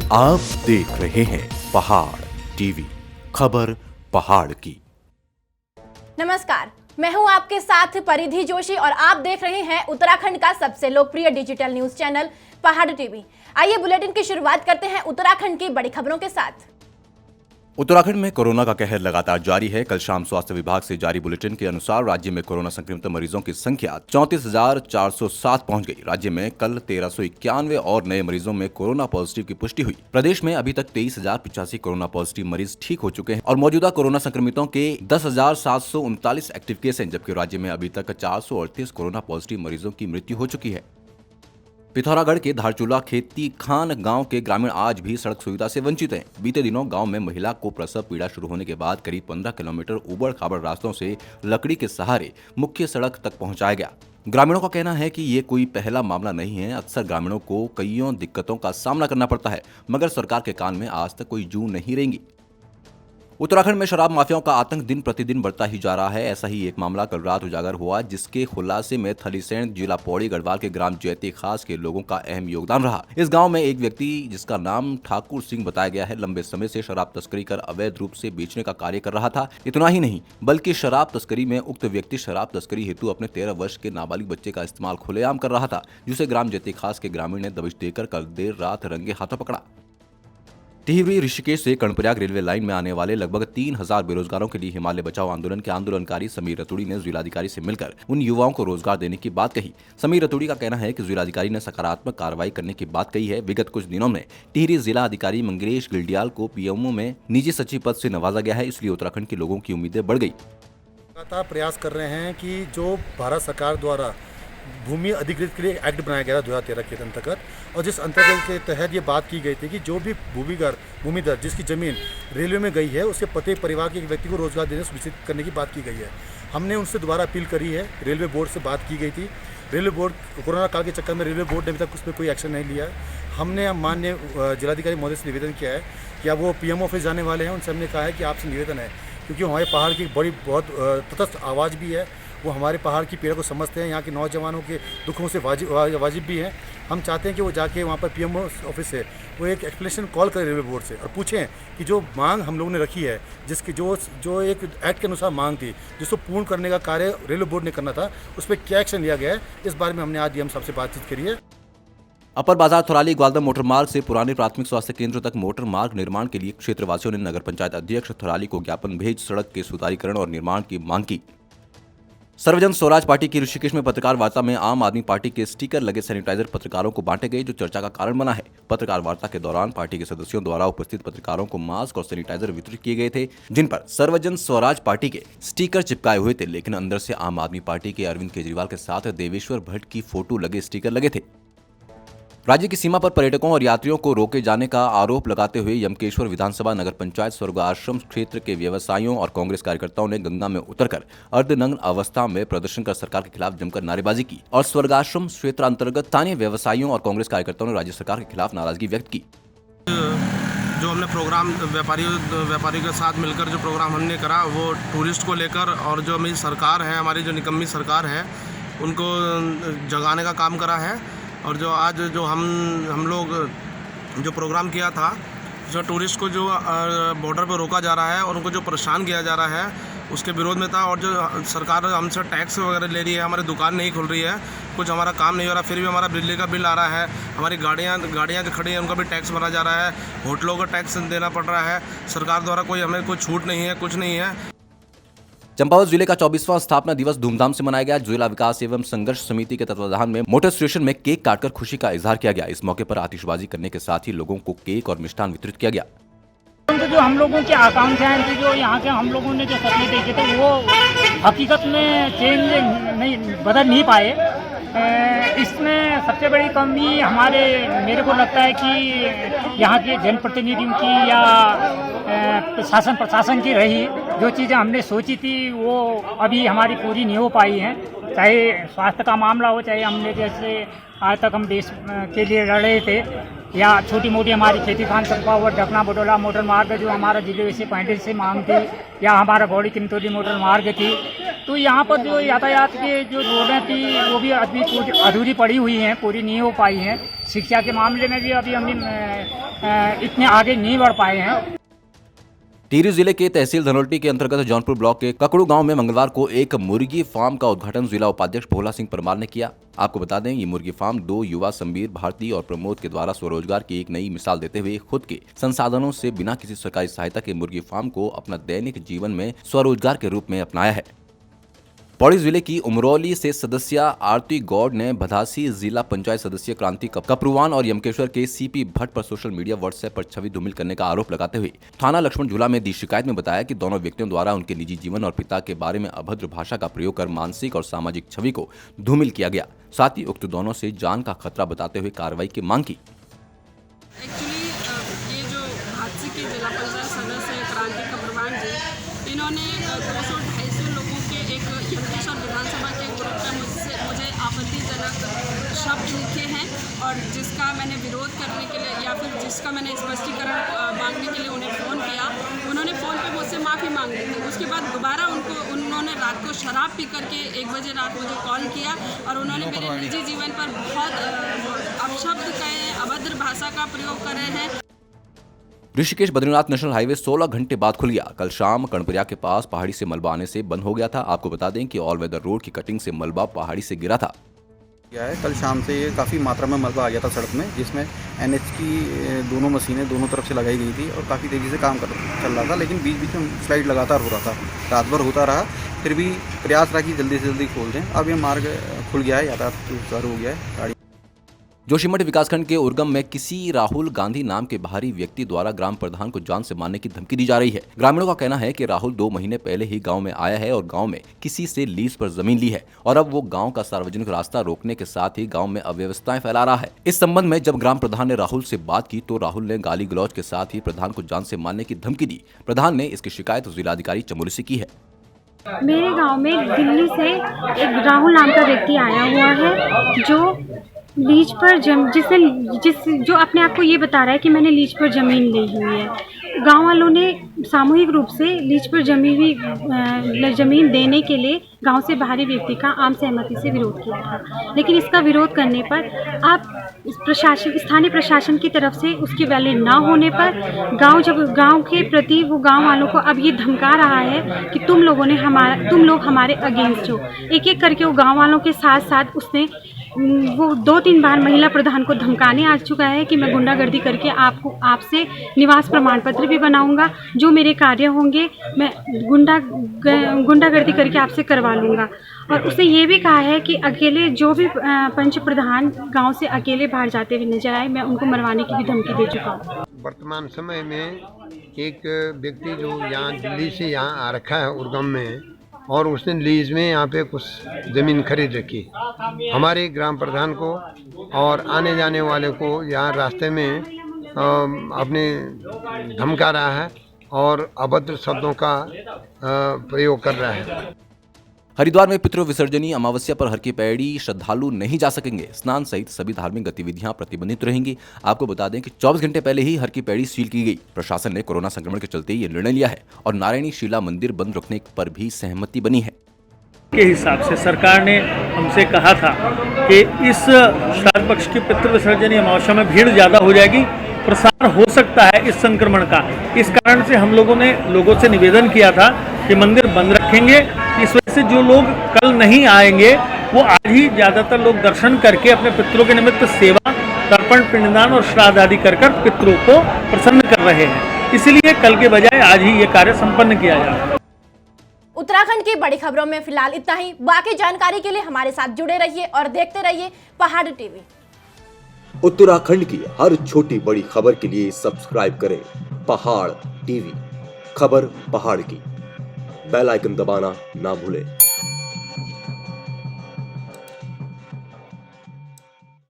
आप देख रहे हैं पहाड़ टीवी, खबर पहाड़ की। नमस्कार, मैं हूं आपके साथ परिधि जोशी और आप देख रहे हैं उत्तराखंड का सबसे लोकप्रिय डिजिटल न्यूज चैनल पहाड़ टीवी। आइए बुलेटिन की शुरुआत करते हैं उत्तराखंड की बड़ी खबरों के साथ। उत्तराखंड में कोरोना का कहर लगातार जारी है। कल शाम स्वास्थ्य विभाग से जारी बुलेटिन के अनुसार राज्य में कोरोना संक्रमित मरीजों की संख्या 34,407 पहुंच गई। राज्य में कल 1391 और नए मरीजों में कोरोना पॉजिटिव की पुष्टि हुई। प्रदेश में अभी तक 23,085 कोरोना पॉजिटिव मरीज ठीक हो चुके हैं और मौजूदा कोरोना संक्रमितों के 10,739 एक्टिव केस हैं, जबकि राज्य में अभी तक 438 कोरोना पॉजिटिव मरीजों की मृत्यु हो चुकी है। पिथौरागढ़ के धारचूला खेती खान गांव के ग्रामीण आज भी सड़क सुविधा से वंचित हैं। बीते दिनों गांव में महिला को प्रसव पीड़ा शुरू होने के बाद करीब 15 किलोमीटर उबड़ खाबड़ रास्तों से लकड़ी के सहारे मुख्य सड़क तक पहुंचाया गया। ग्रामीणों का कहना है कि ये कोई पहला मामला नहीं है। अक्सर ग्रामीणों को कईयों दिक्कतों का सामना करना पड़ता है, मगर सरकार के कान में आज तक कोई जू नहीं रेंगी। उत्तराखंड में शराब माफियाओं का आतंक दिन प्रतिदिन बढ़ता ही जा रहा है। ऐसा ही एक मामला कल रात उजागर हुआ, जिसके खुलासे में थलीसैंण जिला पौड़ी गढ़वाल के ग्राम जैती खास के लोगों का अहम योगदान रहा। इस गांव में एक व्यक्ति, जिसका नाम ठाकुर सिंह बताया गया है, लंबे समय से शराब तस्करी कर अवैध रूप से बेचने का कार्य कर रहा था। इतना ही नहीं, बल्कि शराब तस्करी में उक्त व्यक्ति शराब तस्करी हेतु अपने 13 वर्ष के नाबालिग बच्चे का इस्तेमाल खुलेआम कर रहा था, जिसे ग्राम जैती खास के ग्रामीण ने दबिश देकर कल देर रात रंगे हाथों पकड़ा। टिहरी ऋषिकेश से कर्णप्रयाग रेलवे लाइन में आने वाले लगभग 3,000 बेरोजगारों के लिए हिमालय बचाओ आंदोलन के आंदोलनकारी समीर रतूड़ी ने जिलाधिकारी से मिलकर उन युवाओं को रोजगार देने की बात कही। समीर रतूड़ी का कहना है कि जिलाधिकारी ने सकारात्मक कार्रवाई करने की बात कही है। विगत कुछ दिनों में टिहरी जिला अधिकारी मंगेश गिल्डियाल को पीएमओ में निजी सचिव पद से नवाजा गया है, इसलिए उत्तराखंड के लोगों की उम्मीदें बढ़ गई। लगातार प्रयास कर रहे हैं कि जो भारत सरकार द्वारा भूमि अधिग्रहण के लिए एक्ट बनाया गया 2013 के अंतर्गत, और जिस अंतर्गत के तहत ये बात की गई थी कि जो भी भूमिदर जिसकी ज़मीन रेलवे में गई है, उसके पति परिवार के एक व्यक्ति को रोजगार देने सुनिश्चित करने की बात की गई है। हमने उनसे दोबारा अपील करी है। रेलवे बोर्ड से बात की गई थी। रेलवे बोर्ड कोरोना काल के चक्कर में रेलवे बोर्ड ने अभी तक उस पर कोई एक्शन नहीं लिया है। हमने माननीय जिलाधिकारी महोदय से निवेदन किया है कि अब वो पीएम ऑफिस जाने वाले हैं। उनसे हमने कहा है कि आपसे निवेदन है, क्योंकि हमारे पहाड़ की बहुत तटस्थ आवाज़ भी है, वो हमारे पहाड़ की पीड़ा को समझते हैं, यहाँ के नौजवानों के दुखों से वाजिब भी हैं। हम चाहते हैं कि वो जाके वहाँ पर पीएम ऑफिस से वो एक एक्सप्लेनेशन कॉल करें रेलवे बोर्ड से और पूछें कि जो मांग हम लोगों ने रखी है, जिसकी जो एक एक्ट के अनुसार मांग थी, जिसको पूर्ण करने का कार्य रेलवे बोर्ड ने करना था, उस पर क्या एक्शन लिया गया है। इस बारे में हमने आज डीएम साहब से बातचीत करी है। अपर बाजार थराली ग्वालदम मोटर मार्ग से पुराने प्राथमिक स्वास्थ्य केंद्र तक मोटर मार्ग निर्माण के लिए क्षेत्रवासियों ने नगर पंचायत अध्यक्ष थराली को ज्ञापन भेज सड़क के सुधारीकरण और निर्माण की मांग की। सर्वजन स्वराज पार्टी की ऋषिकेश में पत्रकार वार्ता में आम आदमी पार्टी के स्टिकर लगे सैनिटाइजर पत्रकारों को बांटे गए, जो चर्चा का कारण बना है। पत्रकार वार्ता के दौरान पार्टी के सदस्यों द्वारा उपस्थित पत्रकारों को मास्क और सैनिटाइजर वितरित किए गए थे, जिन पर सर्वजन स्वराज पार्टी के स्टिकर चिपकाए हुए थे, लेकिन अंदर से आम आदमी पार्टी के अरविंद केजरीवाल के साथ देवेश्वर भट्ट की फोटो लगे स्टिकर लगे थे। राज्य की सीमा पर पर्यटकों और यात्रियों को रोके जाने का आरोप लगाते हुए यमकेश्वर विधानसभा नगर पंचायत स्वर्ग आश्रम क्षेत्र के व्यवसायियों और कांग्रेस कार्यकर्ताओं ने गंगा में उतरकर अर्धनग्न अवस्था में प्रदर्शन कर सरकार के खिलाफ जमकर नारेबाजी की और स्वर्ग आश्रम क्षेत्र अंतर्गत स्थानीय व्यवसायियों और कांग्रेस कार्यकर्ताओं ने राज्य सरकार के खिलाफ नाराजगी व्यक्त की। जो हमने प्रोग्राम व्यापारी के साथ मिलकर जो प्रोग्राम हमने करा, वो टूरिस्ट को लेकर, और जो हमारी सरकार है, हमारी जो निकम्मी सरकार है, उनको जगाने का काम करा है। और जो आज जो हम लोग जो प्रोग्राम किया था, जो टूरिस्ट को जो बॉर्डर पर रोका जा रहा है और उनको जो परेशान किया जा रहा है, उसके विरोध में था। और जो सरकार हमसे टैक्स वगैरह ले रही है, हमारी दुकान नहीं खुल रही है, कुछ हमारा काम नहीं हो रहा, फिर भी हमारा बिजली का बिल आ रहा है, हमारी गाड़ियाँ जो खड़ी हैं उनका भी टैक्स भरा जा रहा है, होटलों का टैक्स देना पड़ रहा है। सरकार द्वारा हमें कोई छूट नहीं है, कुछ नहीं है। चंपावत जिले का 24वां स्थापना दिवस धूमधाम से मनाया गया। जिला विकास एवं संघर्ष समिति के तत्वाधान में मोटर स्टेशन में केक काटकर खुशी का इजहार किया गया। इस मौके पर आतिशबाजी करने के साथ ही लोगों को केक और मिष्ठान वितरित किया गया। जो हम लोगों की आकांक्षाएं थी, जो यहाँ के हम लोगों ने जो सपने देखे थे, वो हकीकत में बदल नहीं पाए। इसमें सबसे बड़ी कमी मेरे को लगता है कि यहाँ के जनप्रतिनिधियों की या प्रशासन की रही। जो चीज़ें हमने सोची थी वो अभी हमारी पूरी नहीं हो पाई हैं, चाहे स्वास्थ्य का मामला हो, चाहे हमने जैसे आज तक हम देश के लिए लड़ रहे थे। या छोटी मोटी हमारी खेती खान चंपावत ढकना बटोला मोटर मार्ग जो हमारा जिले से 35 से मांग थी, या हमारा गौड़ी किंतौली मोटर मार्ग थी, तो यहाँ पर जो यातायात के जो रोडें थी वो भी अभी अधूरी पड़ी हुई हैं, पूरी नहीं हो पाई हैं। शिक्षा के मामले में भी अभी हम इतने आगे नहीं बढ़ पाए हैं। टिहरी जिले के तहसील धनोल्टी के अंतर्गत जौनपुर ब्लॉक के ककड़ू गांव में मंगलवार को एक मुर्गी फार्म का उद्घाटन जिला उपाध्यक्ष भोला सिंह परमार ने किया। आपको बता दें, ये मुर्गी फार्म 2 युवा संबीर भारती और प्रमोद के द्वारा स्वरोजगार की एक नई मिसाल देते हुए खुद के संसाधनों से बिना किसी सरकारी सहायता के मुर्गी फार्म को अपना दैनिक जीवन में स्वरोजगार के रूप में अपनाया है। पौड़ी जिले की उमरौली से सदस्य आरती गौड़ ने भदासी जिला पंचायत सदस्य क्रांति कपरुवान और यमकेश्वर के सीपी भट्ट पर सोशल मीडिया व्हाट्सएप पर छवि धूमिल करने का आरोप लगाते हुए थाना लक्ष्मण झूला में दी शिकायत में बताया कि दोनों व्यक्तियों द्वारा उनके निजी जीवन और पिता के बारे में अभद्र भाषा का प्रयोग कर मानसिक और सामाजिक छवि को धूमिल किया गया। साथ ही उक्त दोनों से जान का खतरा बताते हुए कार्रवाई की मांग की। एक्चुअली ये जो हादसे के जिला पंचायत सदस्य क्रांति कपरुवान जी, इन्होंने 200-250 लोगों के एक यमकेश्वर विधानसभा के ग्रुप में मुझे आपत्तिजनक शब्द लिखे हैं, और जिसका मैंने विरोध करने के लिए या फिर जिसका मैंने स्पष्टीकरण मांगने के लिए उन्हें फ़ोन किया। उन्होंने फ़ोन पे मुझसे माफ़ी मांग ली थी। उसके बाद दोबारा उन्होंने रात को शराब पी करके 1 बजे रात मुझे कॉल किया और उन्होंने मेरे निजी जीवन पर बहुत अपशब्द कहे, अभद्र भाषा का प्रयोग करे हैं। ऋषिकेश बद्रीनाथ नेशनल हाईवे 16 घंटे बाद खुल गया। कल शाम कणपरिया के पास पहाड़ी से मलबा आने से बंद हो गया था। आपको बता दें कि ऑल वेदर रोड की कटिंग से मलबा पहाड़ी से गिरा था। कल शाम से ये काफ़ी मात्रा में मलबा आ गया था सड़क में, जिसमें NH की दोनों मशीनें दोनों तरफ से लगाई गई थी और काफ़ी तेज़ी से काम चल रहा था, लेकिन बीच बीच में स्लाइड लगातार हो रहा था। रात भर होता रहा, फिर भी प्रयास रहा कि जल्दी से जल्दी खोल दें। अब ये मार्ग खुल गया है, यातायात सुचारू हो गया है। जोशीमठ विकासखंड के उर्गम में किसी राहुल गांधी नाम के बाहरी व्यक्ति द्वारा ग्राम प्रधान को जान से मारने की धमकी दी जा रही है। ग्रामीणों का कहना है कि राहुल 2 महीने पहले ही गांव में आया है और गांव में किसी से लीज पर जमीन ली है और अब वो गांव का सार्वजनिक रास्ता रोकने के साथ ही गांव में अव्यवस्थाएं फैला रहा है। इस संबंध में जब ग्राम प्रधान ने राहुल से बात की तो राहुल ने गाली गलौज के साथ ही प्रधान को जान से मारने की धमकी दी। प्रधान ने इसकी शिकायत जिलाधिकारी चमोली से की है। मेरे गांव में दिल्ली से एक राहुल नाम का व्यक्ति आया हुआ है जो लीज पर जो अपने आप को ये बता रहा है कि मैंने लीज पर ज़मीन ली हुई है। गांव वालों ने सामूहिक रूप से लीज पर ज़मीन देने के लिए गांव से बाहरी व्यक्ति का आम सहमति से विरोध किया था, लेकिन इसका विरोध करने पर अब स्थानीय प्रशासन की तरफ से उसकी वैलिड ना होने पर गांव के प्रति वो गांव वालों को अब ये धमका रहा है कि तुम लोग हमारे अगेंस्ट हो। एक एक करके वो गांव वालों के साथ साथ उसने वो 2-3 बार महिला प्रधान को धमकाने आ चुका है कि मैं गुंडागर्दी करके आपसे निवास प्रमाण पत्र भी बनाऊंगा, जो मेरे कार्य होंगे मैं गुंडागर्दी करके आपसे करवा लूँगा। और उसने ये भी कहा है कि अकेले जो भी पंच प्रधान गांव से अकेले बाहर जाते हुए नजर आए, मैं उनको मरवाने की भी धमकी दे चुका हूँ। वर्तमान समय में एक व्यक्ति जो यहाँ दिल्ली से यहाँ आ रखा है उर्गम में, और उसने लीज में यहाँ पे कुछ ज़मीन खरीद रखी। हमारे ग्राम प्रधान को और आने जाने वाले को यहाँ रास्ते में अपने धमका रहा है और अभद्र शब्दों का प्रयोग कर रहा है। हरिद्वार में पितृ विसर्जनी अमावस्या पर हर की पैड़ी श्रद्धालु नहीं जा सकेंगे। स्नान सहित सभी धार्मिक गतिविधियां प्रतिबंधित रहेंगी। आपको बता दें कि 24 घंटे पहले ही हर की पैड़ी सील की गई। प्रशासन ने कोरोना संक्रमण के चलते ये निर्णय लिया है और नारायणी शिला मंदिर बंद रखने पर भी सहमति बनी है। के हिसाब से सरकार ने हमसे कहा था कि इस श्राद्ध पक्ष की पितृ विसर्जनी अमावस्या में भीड़ ज़्यादा हो जाएगी, प्रसार हो सकता है इस संक्रमण का। इस कारण से हम लोगों ने लोगों से निवेदन किया था कि मंदिर बंद रखेंगे। इस वजह से जो लोग कल नहीं आएंगे वो आज ही ज़्यादातर लोग दर्शन करके अपने पितरों के निमित्त सेवा, तर्पण, पिंडदान और श्राद्ध आदि कर पितरों को प्रसन्न कर रहे हैं। इसलिए कल के बजाय आज ही ये कार्य संपन्न किया जा रहा है। उत्तराखंड की बड़ी खबरों में फिलहाल इतना ही। बाकी जानकारी के लिए हमारे साथ जुड़े रहिए और देखते रहिए पहाड़ टीवी। उत्तराखंड की हर छोटी बड़ी खबर के लिए सब्सक्राइब करें पहाड़ टीवी। खबर पहाड़ की, बेल आइकन दबाना ना भूलें।